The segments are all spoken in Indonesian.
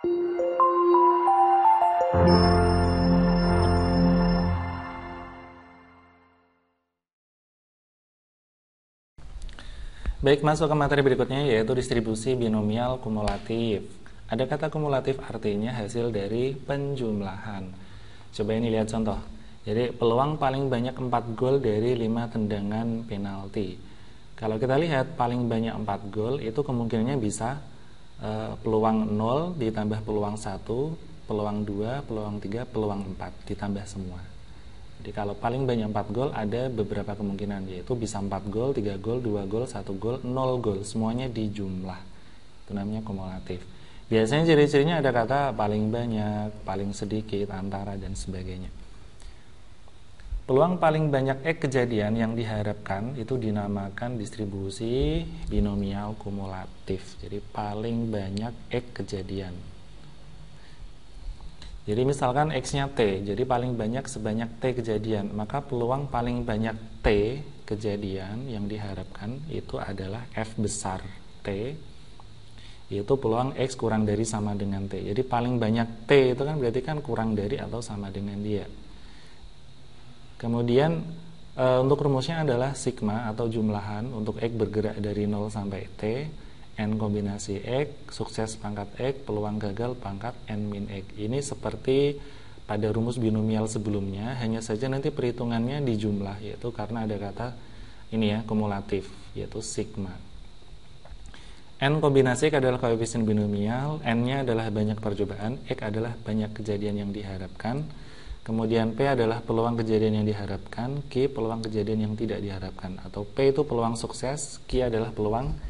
Baik, masuk ke materi berikutnya yaitu distribusi binomial kumulatif. Ada kata kumulatif artinya hasil dari penjumlahan. Coba ini lihat contoh. Jadi peluang paling banyak 4 gol dari 5 tendangan penalti. Kalau kita lihat paling banyak 4 gol itu kemungkinannya bisa peluang 0 ditambah peluang 1, peluang 2, peluang 3, peluang 4 ditambah semua. Jadi kalau paling banyak 4 gol ada beberapa kemungkinan, yaitu bisa 4 gol, 3 gol, 2 gol, 1 gol, 0 gol, semuanya dijumlah. Itu namanya kumulatif. Biasanya ciri-cirinya ada kata paling banyak, paling sedikit, antara, dan sebagainya. Peluang paling banyak kejadian yang diharapkan itu dinamakan distribusi binomial kumulatif. Jadi paling banyak kejadian. Jadi misalkan X-nya T, jadi paling banyak sebanyak T kejadian, maka peluang paling banyak T kejadian yang diharapkan itu adalah F besar T, yaitu peluang X kurang dari sama dengan T. Jadi paling banyak T itu kan berarti kan kurang dari atau sama dengan dia. Kemudian untuk rumusnya adalah sigma atau jumlahan untuk X bergerak dari 0 sampai T, N kombinasi X, sukses pangkat X, peluang gagal pangkat N min X. Ini seperti pada rumus binomial sebelumnya, hanya saja nanti perhitungannya di jumlah, yaitu karena ada kata ini ya, kumulatif, yaitu sigma. N kombinasi X adalah koefisien binomial, N-nya adalah banyak percobaan, X adalah banyak kejadian yang diharapkan, kemudian P adalah peluang kejadian yang diharapkan, Q peluang kejadian yang tidak diharapkan, atau P itu peluang sukses, Q adalah peluang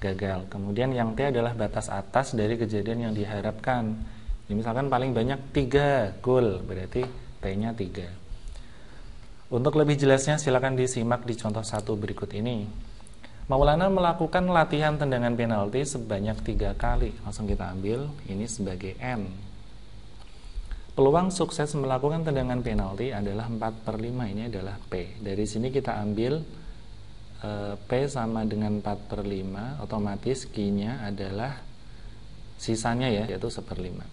gagal. Kemudian yang T adalah batas atas dari kejadian yang diharapkan. Jadi misalkan paling banyak 3 gol, berarti T-nya 3. Untuk lebih jelasnya silakan disimak di contoh 1 berikut ini. Maulana melakukan latihan tendangan penalti sebanyak 3 kali. Langsung kita ambil ini sebagai N. Peluang sukses melakukan tendangan penalti adalah 4/5, ini adalah P. Dari sini kita ambil P sama dengan 4/5, otomatis Q-nya adalah sisanya ya, yaitu 1/5.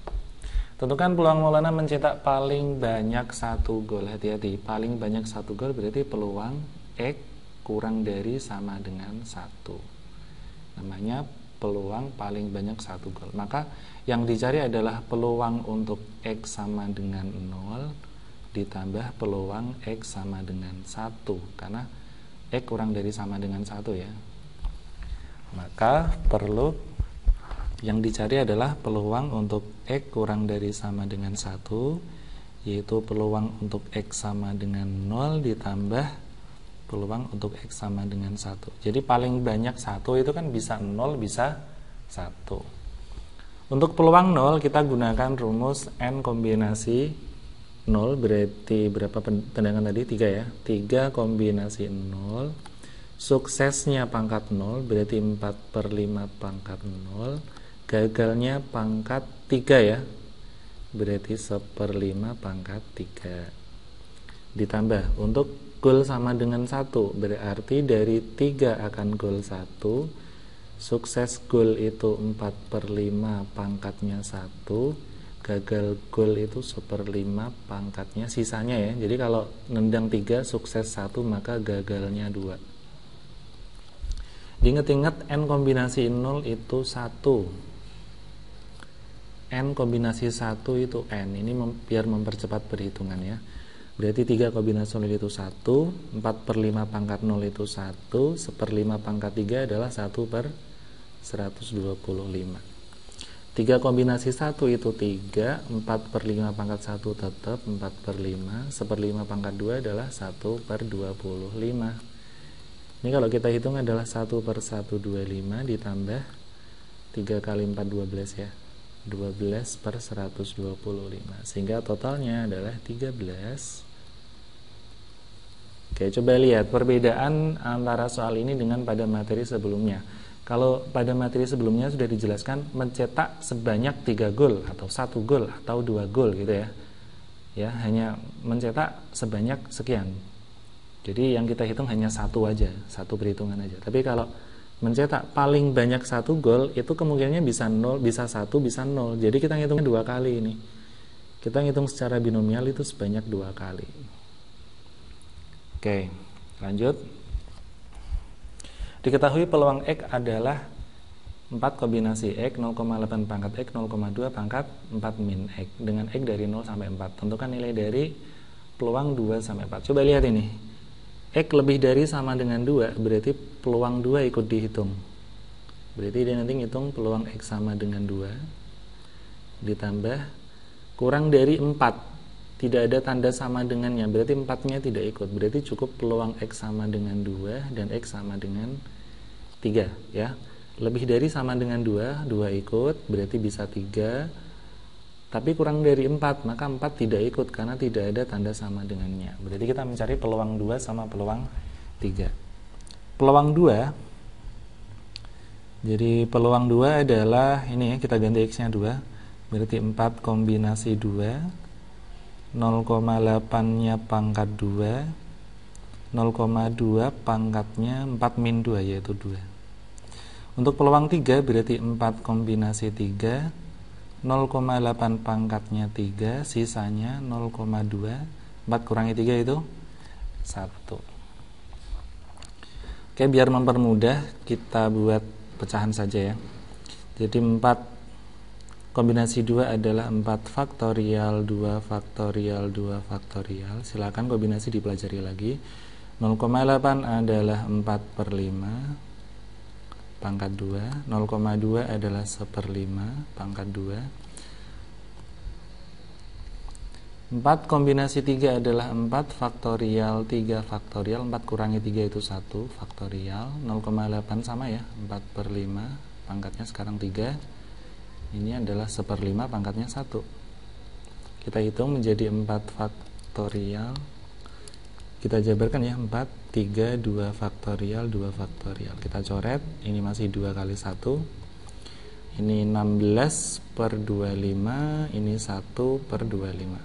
Tentukan peluang Maulana mencetak paling banyak 1 gol. Hati-hati, paling banyak 1 gol berarti peluang X kurang dari sama dengan 1. Namanya peluang paling banyak 1 gol. Maka yang dicari adalah peluang untuk X sama dengan 0 ditambah peluang X sama dengan 1, karena X kurang dari sama dengan 1 ya. Maka perlu yang dicari adalah peluang untuk X kurang dari sama dengan 1, yaitu peluang untuk X sama dengan 0 ditambah peluang untuk X sama dengan 1. Jadi paling banyak 1 itu kan bisa 0, bisa 1. Untuk peluang 0 kita gunakan rumus N kombinasi 0, berarti berapa tendangan tadi? 3 ya. 3 kombinasi 0, suksesnya pangkat 0, berarti 4/5 pangkat 0, gagalnya pangkat 3 ya, berarti 1/5 pangkat 3. Ditambah untuk gol sama dengan 1, berarti dari 3 akan gol 1, sukses gol itu 4/5 pangkatnya 1, gagal gol itu 1/5 pangkatnya sisanya ya. Jadi kalau nendang 3 sukses 1 maka gagalnya 2. Diingat-ingat N kombinasi 0 itu 1. N kombinasi 1 itu N. Ini biar mempercepat perhitungan ya. Berarti 3 kombinasi 0 itu 1, 4/5 pangkat 0 itu 1, 1/5 pangkat 3 adalah 1/125. 3 kombinasi 1 itu 3, 4/5 pangkat 1 tetap 4/5, 1/5 pangkat 2 adalah 1/25. Ini kalau kita hitung adalah 1/125 ditambah 3 kali 4 12 ya, 12/125, sehingga totalnya adalah 13. Oke, coba lihat perbedaan antara soal ini dengan pada materi sebelumnya. Kalau pada materi sebelumnya sudah dijelaskan mencetak sebanyak 3 gol atau 1 gol atau 2 gol gitu ya. Ya, hanya mencetak sebanyak sekian. Jadi yang kita hitung hanya 1 aja, 1 perhitungan aja. Tapi kalau mencetak paling banyak 1 gol, itu kemungkinannya bisa 0, bisa 1, bisa 0. Jadi kita ngitungnya 2 kali ini. Kita ngitung secara binomial itu sebanyak 2 kali. Oke, lanjut. Diketahui peluang X adalah 4 kombinasi X, 0,8 pangkat X, 0,2 pangkat 4 min X dengan X dari 0 sampai 4. Tentukan nilai dari peluang 2 sampai 4. Coba lihat ini. X lebih dari sama dengan 2, berarti peluang 2 ikut dihitung. Berarti dia nanti ngitung peluang X sama dengan 2 ditambah kurang dari 4. Tidak ada tanda sama dengannya, berarti 4-nya tidak ikut. Berarti cukup peluang X sama dengan 2 dan X sama dengan 3 ya. Lebih dari sama dengan 2 ikut, berarti bisa 3. Tapi kurang dari 4, maka 4 tidak ikut karena tidak ada tanda sama dengannya. Berarti kita mencari peluang 2 sama peluang 3. Peluang 2, jadi peluang 2 adalah, ini ya, kita ganti X-nya 2. Berarti 4 kombinasi 2, 0,8-nya pangkat 2, 0,2 pangkatnya 4 min 2, yaitu 2. Untuk peluang 3, berarti 4 kombinasi 3, 0,8 pangkatnya 3, sisanya 0,2. 4 kurangi 3 itu 1. Oke, biar mempermudah kita buat pecahan saja ya. Jadi 4 kombinasi 2 adalah 4 faktorial 2 faktorial 2 faktorial. Silakan kombinasi dipelajari lagi. 0,8 adalah 4/5 pangkat 2, 0,2 adalah 1/5 pangkat 2. 4 kombinasi 3 adalah 4 faktorial 3 faktorial. 4 kurangi 3 itu 1 faktorial. 0,8 sama ya, 4/5 pangkatnya sekarang 3. Ini adalah 1/5 pangkatnya 1. Kita hitung menjadi 4 faktorial. Kita jabarkan ya, 4, 3, 2 faktorial, 2 faktorial. Kita coret, ini masih 2 kali 1. Ini 16/25, ini 1/25.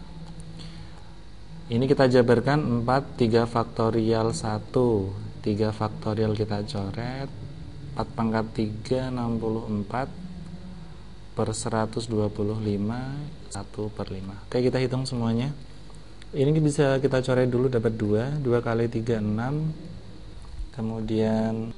Ini kita jabarkan 4, 3 faktorial 1. 3 faktorial kita coret. 4 pangkat 3, 64 per 125, 1/5. Oke, kita hitung semuanya. Ini bisa kita coret dulu, dapat 2. 2 kali 3, 6. Kemudian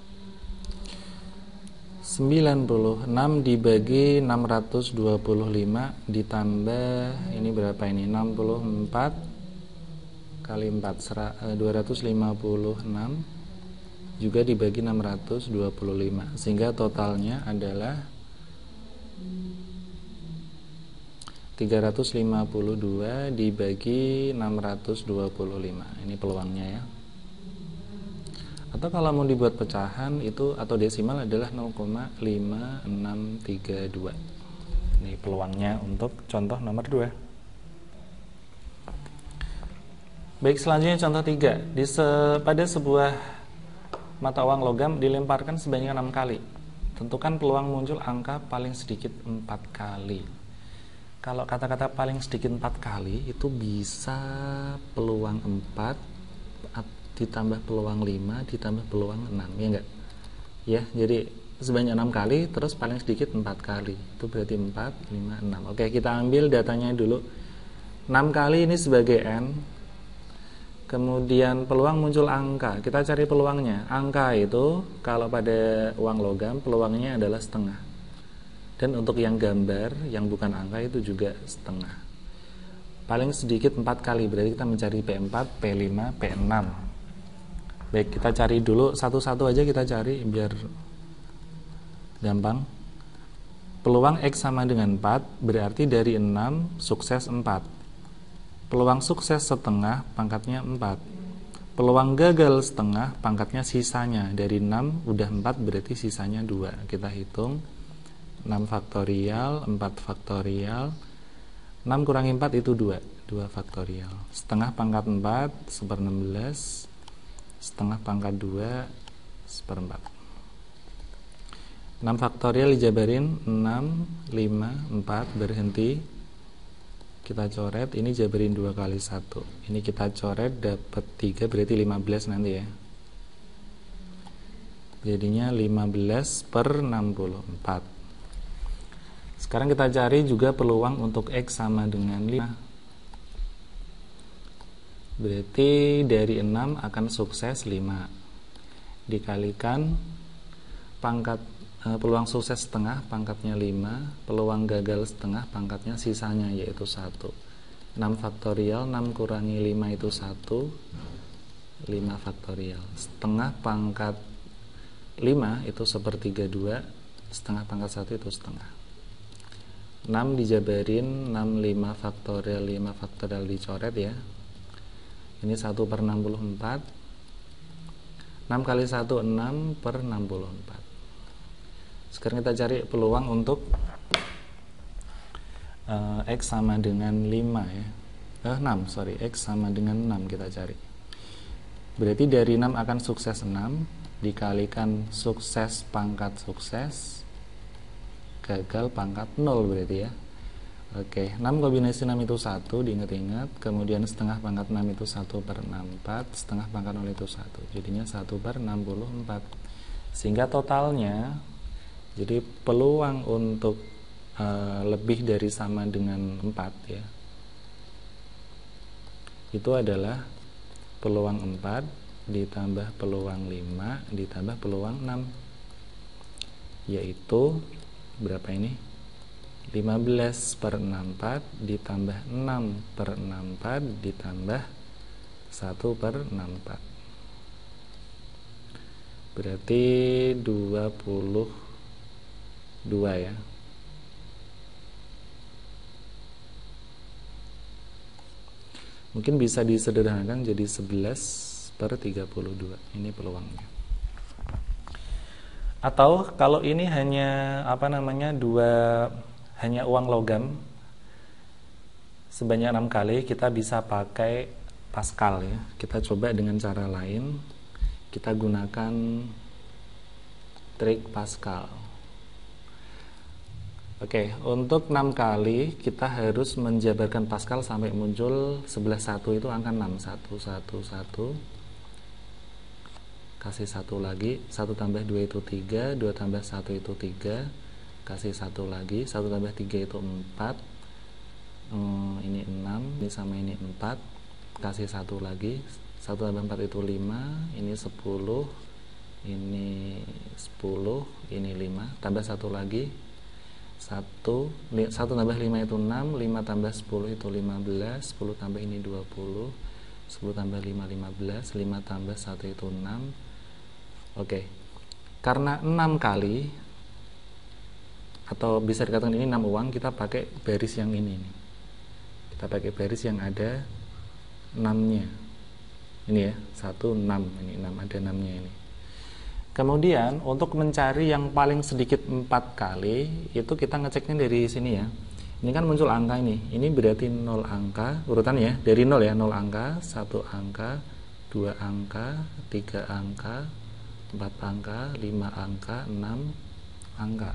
96 dibagi 625 ditambah, ini berapa ini? 64 kali 4, 256 juga dibagi 625. Sehingga totalnya adalah 352 dibagi 625. Ini peluangnya ya. Atau kalau mau dibuat pecahan itu atau desimal adalah 0,5632. Ini peluangnya untuk contoh nomor 2. Baik, selanjutnya contoh 3. Pada sebuah mata uang logam dilemparkan sebanyak 6 kali. Tentukan peluang muncul angka paling sedikit 4 kali. Kalau kata-kata paling sedikit 4 kali itu bisa peluang 4 ditambah peluang 5 ditambah peluang 6, ya enggak? Ya, jadi sebanyak 6 kali terus paling sedikit 4 kali. Itu berarti 4, 5, 6. Oke, kita ambil datanya dulu. 6 kali ini sebagai N. Kemudian peluang muncul angka. Kita cari peluangnya. Angka itu kalau pada uang logam peluangnya adalah setengah. Dan untuk yang gambar, yang bukan angka itu juga setengah. Paling sedikit 4 kali, berarti kita mencari P4, P5, P6. Baik, kita cari dulu satu-satu aja, kita cari biar gampang. Peluang X sama dengan 4, berarti dari 6 sukses 4. Peluang sukses setengah, pangkatnya 4. Peluang gagal setengah, pangkatnya sisanya. Dari 6 udah 4, berarti sisanya 2. Kita hitung 6 faktorial, 4 faktorial. 6 kurangi 4 itu 2, 2 faktorial. Setengah pangkat 4, 1/16. Setengah pangkat 2, 1/4. 6 faktorial dijabarin 6, 5, 4, berhenti. Kita coret, ini jabarin 2 kali 1. Ini kita coret dapat 3, berarti 15 nanti ya. Jadinya 15/64. Sekarang kita cari juga peluang untuk X sama dengan 5. Berarti dari 6 akan sukses 5. Dikalikan pangkat peluang sukses setengah, pangkatnya 5. Peluang gagal setengah, pangkatnya sisanya yaitu 1. 6 faktorial, 6 kurangi 5 itu 1. 5 faktorial. Setengah pangkat 5 itu 1/2. Setengah pangkat 1 itu setengah. 6 dijabarin, 6 5 faktorial, 5 faktorial dicoret ya. Ini 1/64. 6 kali 1 6/64. Sekarang kita cari peluang untuk X sama dengan 5 ya. 6, sorry, X sama dengan 6 kita cari. Berarti dari 6 akan sukses 6, dikalikan sukses pangkat sukses, gagal pangkat 0 berarti ya. Oke, 6 kombinasi 6 itu 1, diingat-ingat. Kemudian setengah pangkat 6 itu 1/64, setengah pangkat 0 itu 1. Jadinya 1/64. Sehingga totalnya, jadi peluang untuk lebih dari sama dengan 4 ya, itu adalah peluang 4 ditambah peluang 5 ditambah peluang 6, yaitu berapa ini? 15/64 ditambah 6/64 ditambah 1/64. Berarti 22 ya. Mungkin bisa disederhanakan jadi 11/32. Ini peluangnya. Atau kalau ini hanya hanya uang logam sebanyak 6 kali, kita bisa pakai Pascal ya. Kita coba dengan cara lain. Kita gunakan trik Pascal. Oke, untuk 6 kali kita harus menjabarkan Pascal sampai muncul sebelah 1 itu angka 6. 1, 1, 1. Kasih 1 lagi. 1 tambah 2 itu 3. 2 tambah 1 itu 3. Kasih 1 lagi. 1 tambah 3 itu 4. Ini 6. Ini sama ini 4. Kasih 1 lagi. 1 tambah 4 itu 5. Ini 10. Ini 10. Ini 5. Tambah 1 lagi. 1 tambah 5 itu 6, 5 tambah 10 itu 15, 10 tambah ini 20, 10 tambah 5 15, 5 tambah 1 itu 6. Oke. Karena 6 kali, atau bisa dikatakan ini 6 uang, kita pakai baris yang ini nih. Kita pakai baris yang ada 6-nya. Ini ya, 1 6, ini 6 ada 6-nya ini. Kemudian untuk mencari yang paling sedikit 4 kali, itu kita ngeceknya dari sini ya. Ini kan muncul angka ini. Ini berarti 0 angka, urutan ya, dari 0 ya, 0 angka, 1 angka, 2 angka, 3 angka, 4 angka, 5 angka, 6 angka.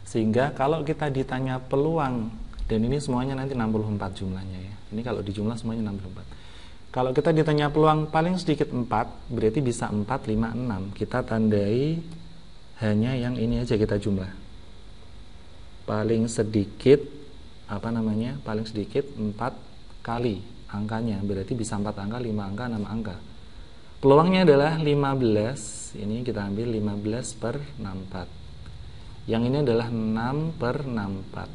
Sehingga kalau kita ditanya peluang, dan ini semuanya nanti 64 jumlahnya ya. Ini kalau dijumlah semuanya 64. Kalau kita ditanya peluang paling sedikit 4, berarti bisa 4, 5, 6. Kita tandai hanya yang ini aja kita jumlah. Paling sedikit, paling sedikit 4 kali angkanya. Berarti bisa 4 angka, 5 angka, 6 angka. Peluangnya adalah 15. Ini kita ambil 15/64. Yang ini adalah 6/64.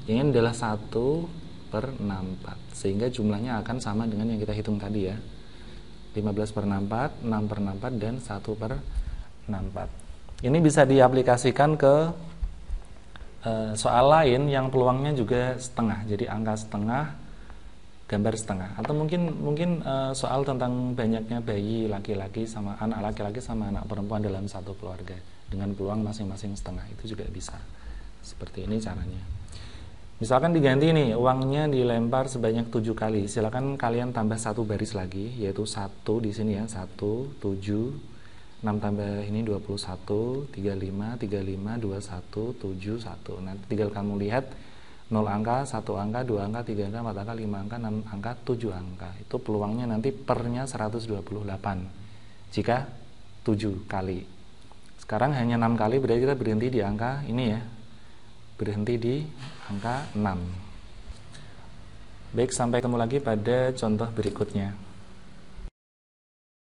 Yang ini adalah 1/64, sehingga jumlahnya akan sama dengan yang kita hitung tadi ya, 15/64, 6/64, dan 1/64. Ini bisa diaplikasikan ke soal lain yang peluangnya juga setengah, jadi angka setengah, gambar setengah. Atau mungkin soal tentang banyaknya bayi laki-laki sama anak laki-laki sama anak perempuan dalam satu keluarga dengan peluang masing-masing setengah, itu juga bisa. Seperti ini caranya. Misalkan diganti nih, uangnya dilempar sebanyak 7 kali. Silakan kalian tambah 1 baris lagi, yaitu 1 di sini ya, 1, 7, 6 tambah ini 21, 35, 35, 21, 7, 1. Nanti tinggal kamu lihat 0 angka, 1 angka, 2 angka, 3 angka, 4 angka, 5 angka, 6 angka, 7 angka. Itu peluangnya nanti pernya 128. Jika 7 kali. Sekarang hanya 6 kali, berarti kita berhenti di angka ini ya. Berhenti di angka 6. Baik, sampai ketemu lagi pada contoh berikutnya.